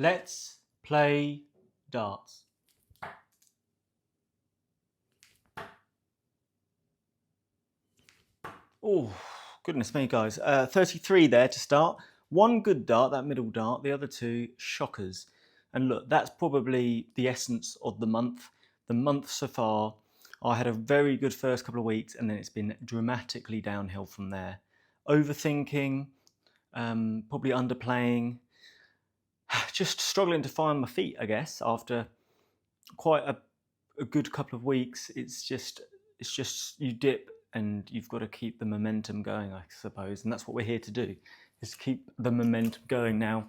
Let's play darts. Oh, goodness me, guys. 33 there to start. One good dart, that middle dart. The other two, shockers. And look, that's probably the essence of the month. The month so far, I had a very good first couple of weeks, and then it's been dramatically downhill from there. Overthinking, probably underplaying, just struggling to find my feet, I guess, after quite a good couple of weeks. It's just you dip and you've got to keep the momentum going, I suppose, and that's what we're here to do, is keep the momentum going. Now,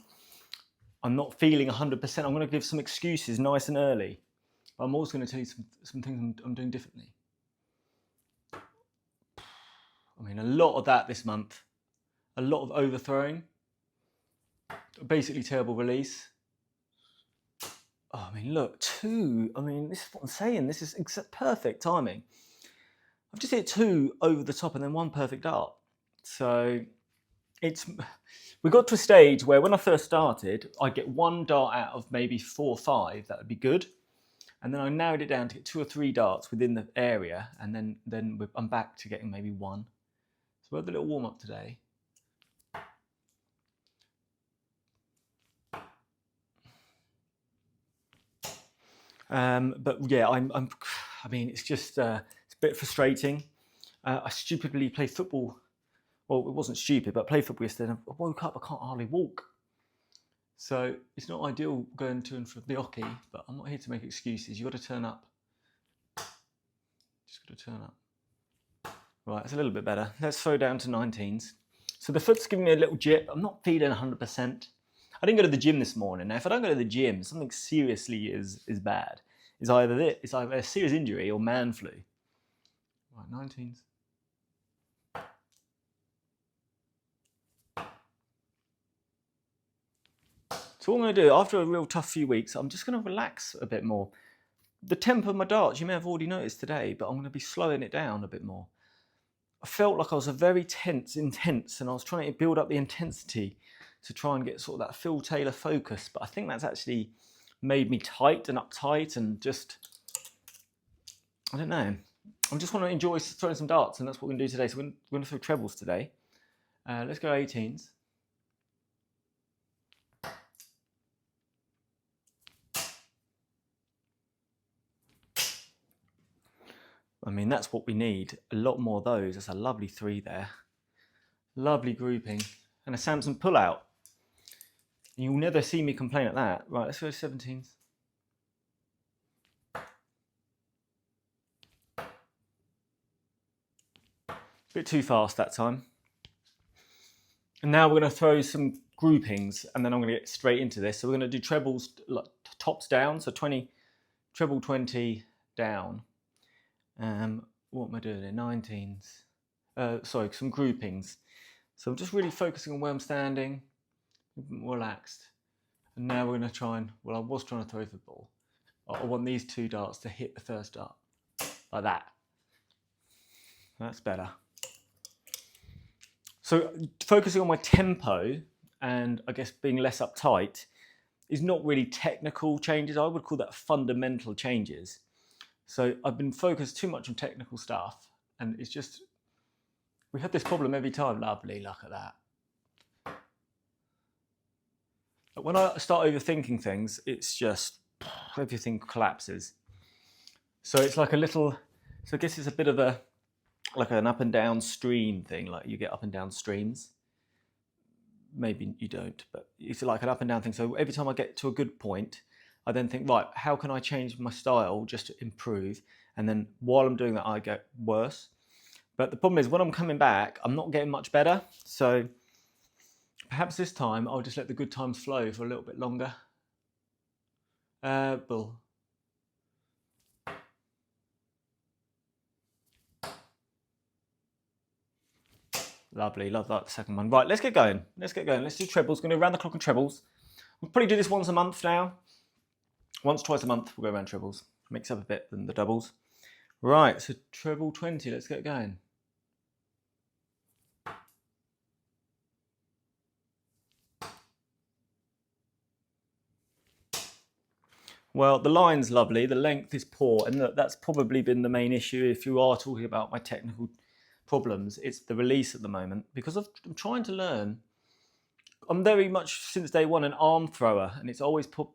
I'm not feeling 100%. I'm going to give some excuses nice and early, but I'm also going to tell you some things I'm doing differently. I mean, a lot of that this month, a lot of overthrowing, basically terrible release. Oh, I mean, look, two. I mean, this is what I'm saying. This is perfect timing. I've just hit two over the top and then one perfect dart. So we got to a stage where when I first started, I'd get one dart out of maybe 4 or 5. That would be good. And then I narrowed it down to get 2 or 3 darts within the area. And then I'm back to getting maybe 1. So we'll have a little warm up today. But yeah, I mean, it's just it's a bit frustrating. I stupidly played football. Well, it wasn't stupid, but I played football yesterday. And I woke up, I can't hardly walk. So it's not ideal going to and from the hockey, but I'm not here to make excuses. You've got to turn up. Just got to turn up. Right, it's a little bit better. Let's throw down to 19s. So the foot's giving me a little jip. I'm not feeling 100%. I didn't go to the gym this morning. Now, if I don't go to the gym, something seriously is bad. It's either a serious injury or man flu. Right, 19s. So what I'm going to do, after a real tough few weeks, I'm just going to relax a bit more. The tempo of my darts, you may have already noticed today, but I'm going to be slowing it down a bit more. I felt like I was very intense, and I was trying to build up the intensity to try and get sort of that Phil Taylor focus. But I think that's actually made me tight and uptight and just, I don't know. I just want to enjoy throwing some darts, and that's what we're going to do today. So we're going to throw trebles today. Let's go 18s. I mean, that's what we need. A lot more of those. That's a lovely 3 there. Lovely grouping. And a Samson pull-out. You'll never see me complain at that. Right, let's go 17s. A bit too fast that time. And now we're going to throw some groupings, and then I'm going to get straight into this. So we're going to do trebles, like, tops down, so 20, treble 20 down. What am I doing here? 19s. Sorry, some groupings. So I'm just really focusing on where I'm standing, relaxed. And now we're going to try and, well, I was trying to throw the ball. I want these 2 darts to hit the first dart, like that. That's better. So focusing on my tempo and I guess being less uptight is not really technical changes. I would call that fundamental changes. So I've been focused too much on technical stuff, and it's just, we have this problem every time. Lovely, look at that. But when I start overthinking things, it's just, everything collapses. So it's like a little, so I guess it's a bit of a, like an up and down stream thing, like you get up and down streams. Maybe you don't, but it's like an up and down thing. So every time I get to a good point, I then think, right, how can I change my style just to improve? And then while I'm doing that, I get worse. But the problem is when I'm coming back, I'm not getting much better. So perhaps this time I'll just let the good times flow for a little bit longer. Bull. Lovely, love that second one. Right, let's get going. Let's get going. Let's do trebles. Going to go around the clock on trebles. We'll probably do this once a month now. Once, twice a month, we'll go around trebles. Mix up a bit than the doubles. Right, so treble 20, let's get going. Well, the line's lovely, the length is poor, and that's probably been the main issue if you are talking about my technical problems. It's the release at the moment, because I'm trying to learn. I'm very much, since day one, an arm thrower, and it's always brought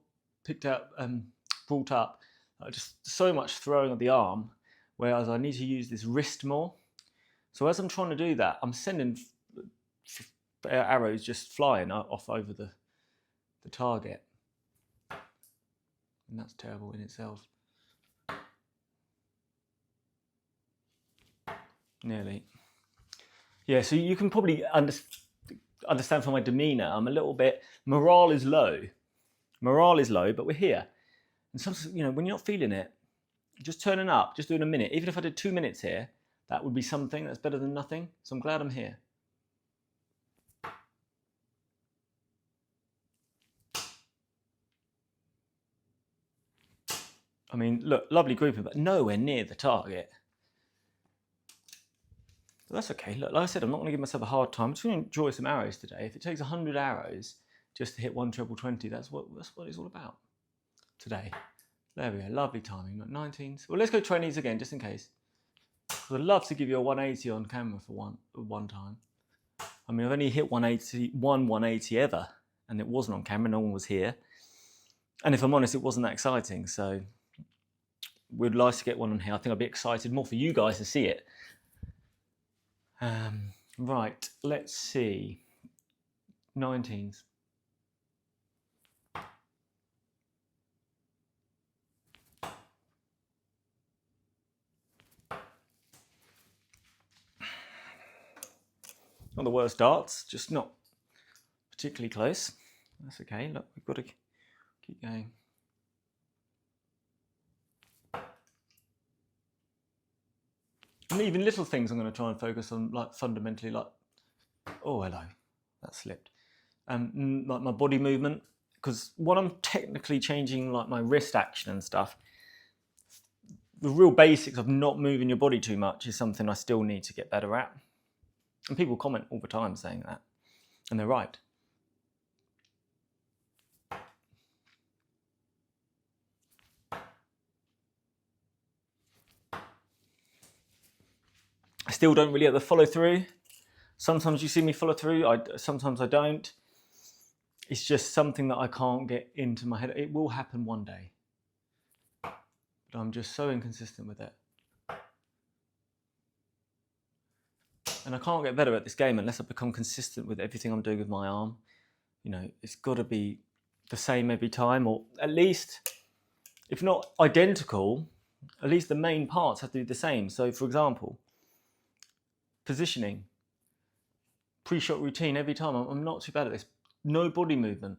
up just so much throwing of the arm, whereas I need to use this wrist more. So as I'm trying to do that, I'm sending arrows just flying off over the target. And that's terrible in itself. Nearly. Yeah, so you can probably understand from my demeanour, I'm a little bit, morale is low. Morale is low, but we're here. And sometimes, you know, when you're not feeling it, just turning up, just doing a minute, even if I did 2 minutes here, that would be something. That's better than nothing. So I'm glad I'm here. I mean, look, lovely grouping, but nowhere near the target. But that's okay. Look, like I said, I'm not going to give myself a hard time. I'm just going to enjoy some arrows today. If it takes 100 arrows just to hit one treble 20, that's what it's all about today. There we go. Lovely timing. 19s. Well, let's go 20s again, just in case. I'd love to give you a 180 on camera for one time. I mean, I've only hit 180 ever, and it wasn't on camera. No one was here. And if I'm honest, it wasn't that exciting. So we'd like to get one on here. I think I'd be excited more for you guys to see it. Right, let's see. 19s. Not the worst darts, just not particularly close. That's okay. Look, we've got to keep going. And even little things I'm going to try and focus on, like fundamentally, like, oh, hello, that slipped. Like my body movement, because when I'm technically changing like my wrist action and stuff, the real basics of not moving your body too much is something I still need to get better at. And people comment all the time saying that, and they're right. I still don't really have the follow through. Sometimes you see me follow through, sometimes I don't. It's just something that I can't get into my head. It will happen one day. But I'm just so inconsistent with it. And I can't get better at this game unless I become consistent with everything I'm doing with my arm. You know, it's got to be the same every time, or at least, if not identical, at least the main parts have to be the same. So, for example, positioning, pre-shot routine every time. I'm not too bad at this. No body movement.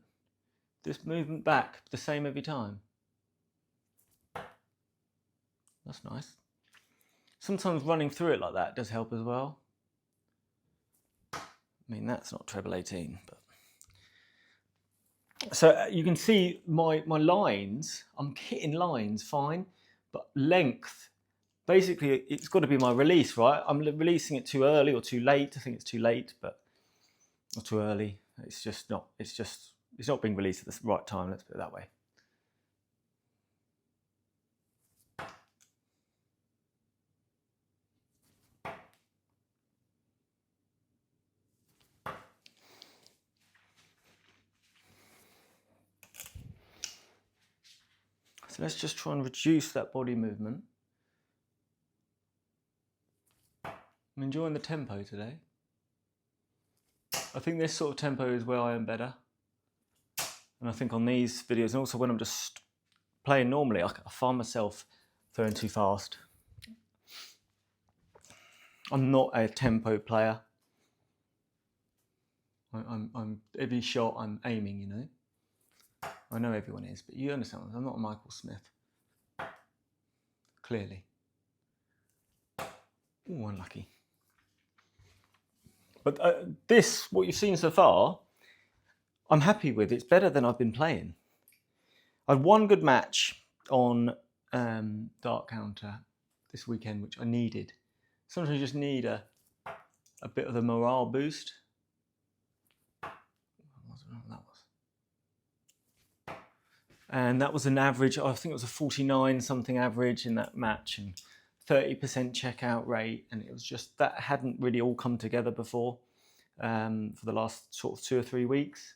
This movement back, the same every time. That's nice. Sometimes running through it like that does help as well. I mean, that's not treble 18, but. So you can see my lines, I'm hitting lines fine, but length, basically it's got to be my release, right? I'm releasing it too early or too late. I think it's too late, but not too early. It's not being released at the right time, let's put it that way. So let's just try and reduce that body movement. I'm enjoying the tempo today. I think this sort of tempo is where I am better. And I think on these videos, and also when I'm just playing normally, I find myself throwing too fast. I'm not a tempo player. I'm every shot I'm aiming, you know. I know everyone is, but you understand. I'm not a Michael Smith. Clearly. Ooh, unlucky. But what you've seen so far, I'm happy with. It's better than I've been playing. I had one good match on Dart Counter this weekend, which I needed. Sometimes you just need a bit of the morale boost. That was. And that was an average, I think it was a 49 something average in that match, and 30% checkout rate. And it was just, that hadn't really all come together before for the last sort of 2 or 3 weeks.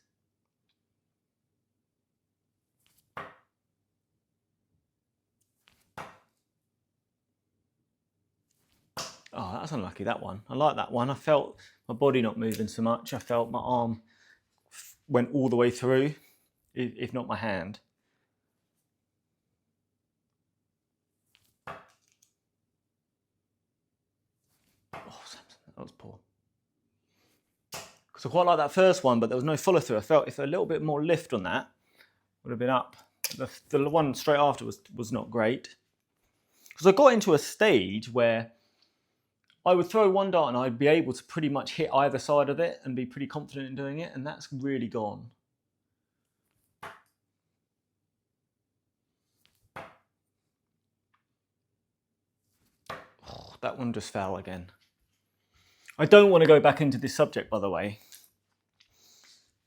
Oh, that's unlucky, that one. I like that one. I felt my body not moving so much. I felt my arm went all the way through, if not my hand. Oh, Samson, that was poor. Because I quite like that first one, but there was no follow through. I felt if a little bit more lift on that would have been up. The one straight after was not great. Because I got into a stage where I would throw one dart and I'd be able to pretty much hit either side of it and be pretty confident in doing it, and that's really gone. Oh, that one just fell again. I don't want to go back into this subject, by the way,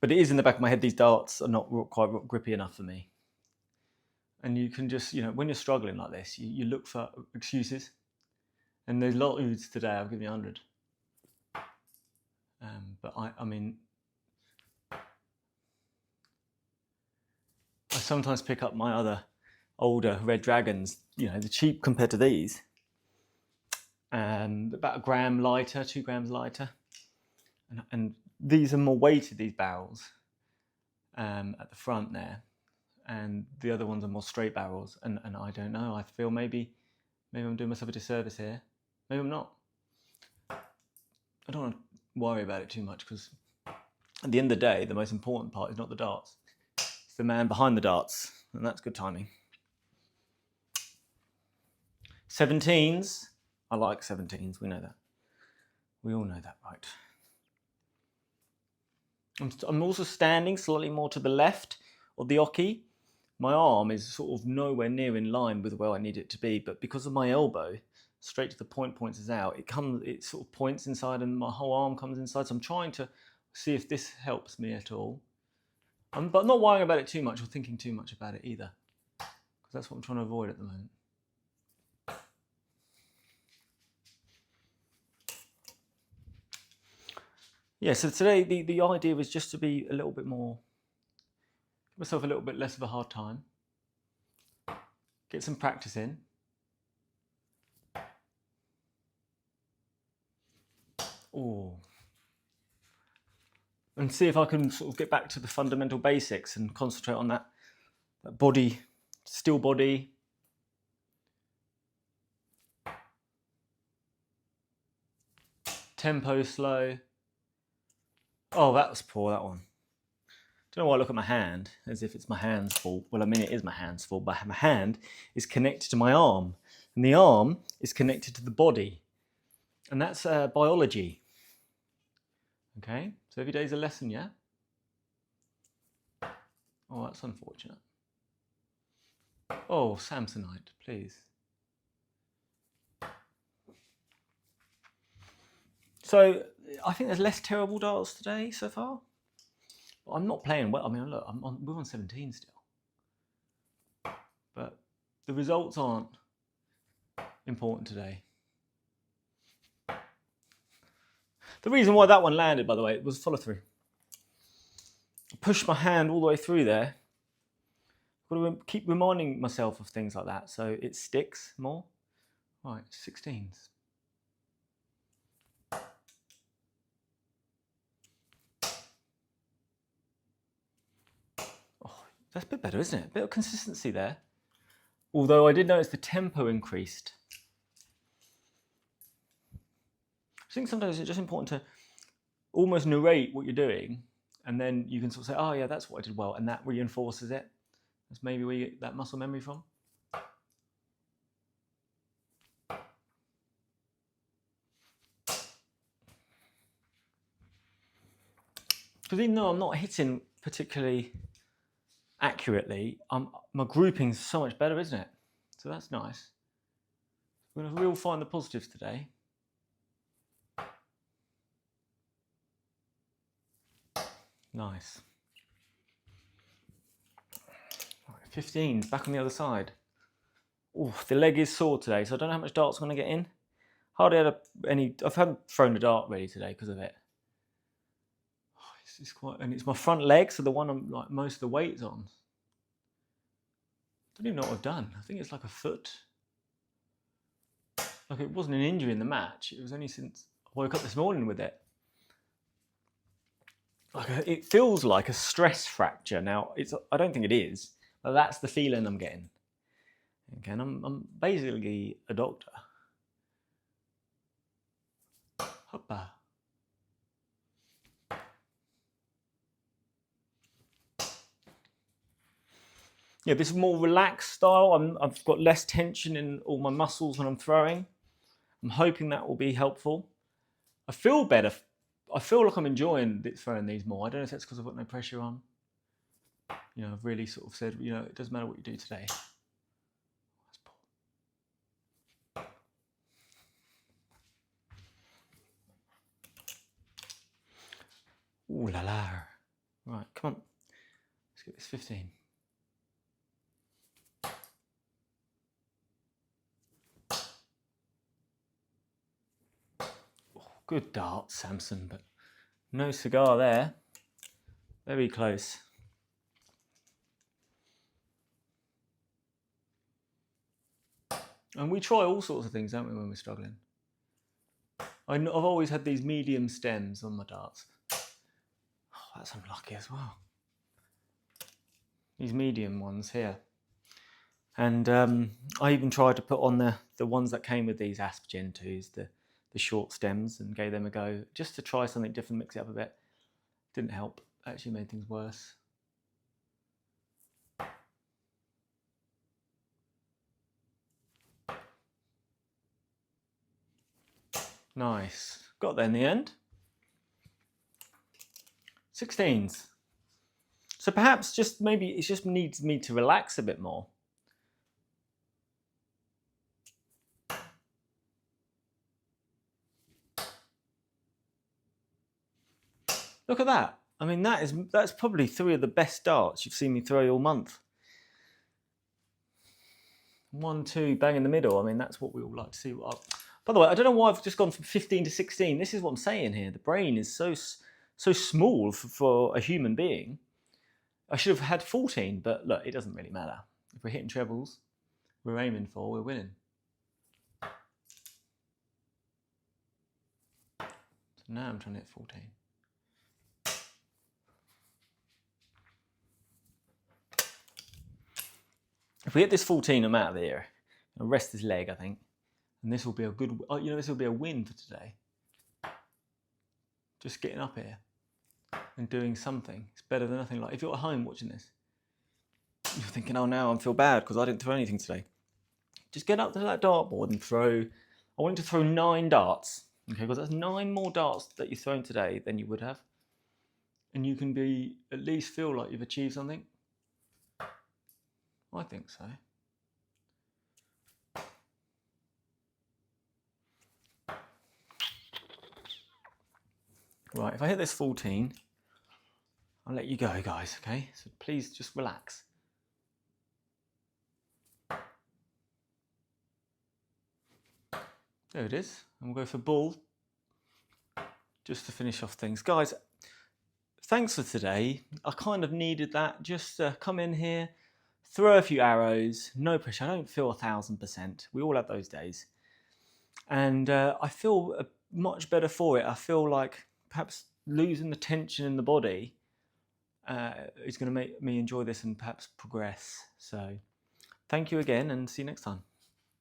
but it is in the back of my head, these darts are not quite grippy enough for me. And you can just, when you're struggling like this, you look for excuses. And there's a lot of oods today, I'll give you 100. But I mean, I sometimes pick up my other older Red Dragons, the cheap compared to these. About 1 gram lighter, 2 grams lighter. And these are more weighted, these barrels, at the front there. And the other ones are more straight barrels. And I don't know, I feel maybe I'm doing myself a disservice here. Maybe I'm not. I don't want to worry about it too much, because at the end of the day, the most important part is not the darts. It's the man behind the darts, and that's good timing. 17s. I like 17s, we know that. We all know that, right? I'm also standing slightly more to the left of the oki. My arm is sort of nowhere near in line with where I need it to be, but because of my elbow, straight to the point points us out, it sort of points inside and my whole arm comes inside. So I'm trying to see if this helps me at all. But not worrying about it too much or thinking too much about it either, because that's what I'm trying to avoid at the moment. Yeah, so today the idea was just to be a little bit more, give myself a little bit less of a hard time, get some practice in. Oh. And see if I can sort of get back to the fundamental basics and concentrate on that body, still body. Tempo slow. Oh, that was poor, that one. Don't know why I look at my hand as if it's my hand's fault. Well, I mean, it is my hand's fault, but my hand is connected to my arm, and the arm is connected to the body. And that's biology. Okay, so every day's a lesson, yeah? Oh, that's unfortunate. Oh, Samsonite, please. So I think there's less terrible darts today so far. I'm not playing well. I mean, look, we're on 17 still. But the results aren't important today. The reason why that one landed, by the way, was follow through. I pushed my hand all the way through there. I've got to keep reminding myself of things like that so it sticks more. Right, 16s. Oh, that's a bit better, isn't it? A bit of consistency there. Although I did notice the tempo increased. I think sometimes it's just important to almost narrate what you're doing, and then you can sort of say, oh yeah, that's what I did well, and that reinforces it. That's maybe where you get that muscle memory from. Because even though I'm not hitting particularly accurately, my grouping's so much better, isn't it? So that's nice. We're going to really find the positives today. Nice. Right, 15, back on the other side. Oh, the leg is sore today, so I don't know how much darts I'm going to get in. Hardly had I haven't thrown a dart really today because of it. It's quite, and it's my front leg, so the one I'm like most of the weight's on. I don't even know what I've done. I think it's like a foot. Like it wasn't an injury in the match. It was only since I woke up this morning with it. Like it feels like a stress fracture. Now I don't think it is, but that's the feeling I'm getting. Okay, and I'm basically a doctor. Hoppa. Yeah, this is more relaxed style. I've got less tension in all my muscles when I'm throwing. I'm hoping that will be helpful. I feel better. I feel like I'm enjoying throwing these more. I don't know if that's because I've got no pressure on. You know, I've really sort of said, you know, it doesn't matter what you do today. Ooh la la. Right, come on. Let's get this 15. Oh, good dart, Samson, but no cigar there. Very close. And we try all sorts of things, don't we, when we're struggling? I've always had these medium stems on my darts. Oh, that's unlucky as well. These medium ones here. And I even tried to put on the ones that came with these Asp Gen 2s, the short stems, and gave them a go, just to try something different, mix it up a bit. Didn't help, actually made things worse. Nice. Got there in the end. 16s. So perhaps just maybe it just needs me to relax a bit more. Look at that. I mean, that's probably 3 of the best darts you've seen me throw all month. 1, 2, bang in the middle. I mean, that's what we all like to see. By the way, I don't know why I've just gone from 15 to 16. This is what I'm saying here. The brain is so small for a human being. I should have had 14, but look, it doesn't really matter. If we're hitting trebles, we're aiming for, we're winning. So now I'm trying to hit 14. If we hit this 14, I'm out of here. I'll rest this leg, I think. And this will be a good, you know, this will be a win for today. Just getting up here and doing something. It's better than nothing. Like if you're at home watching this, you're thinking, oh, now I feel bad because I didn't throw anything today. Just get up to that dartboard and throw. I want you to throw 9 darts. Okay, because that's 9 more darts that you've thrown today than you would have. And you can at least feel like you've achieved something. I think so. Right, if I hit this 14, I'll let you go, guys, okay? So please just relax. There it is. And we'll go for bull, just to finish off things. Guys, thanks for today. I kind of needed that. Just come in here, throw a few arrows, no pressure. I don't feel 1000%. We all have those days. And I feel much better for it. I feel like perhaps losing the tension in the body is going to make me enjoy this and perhaps progress. So thank you again and see you next time.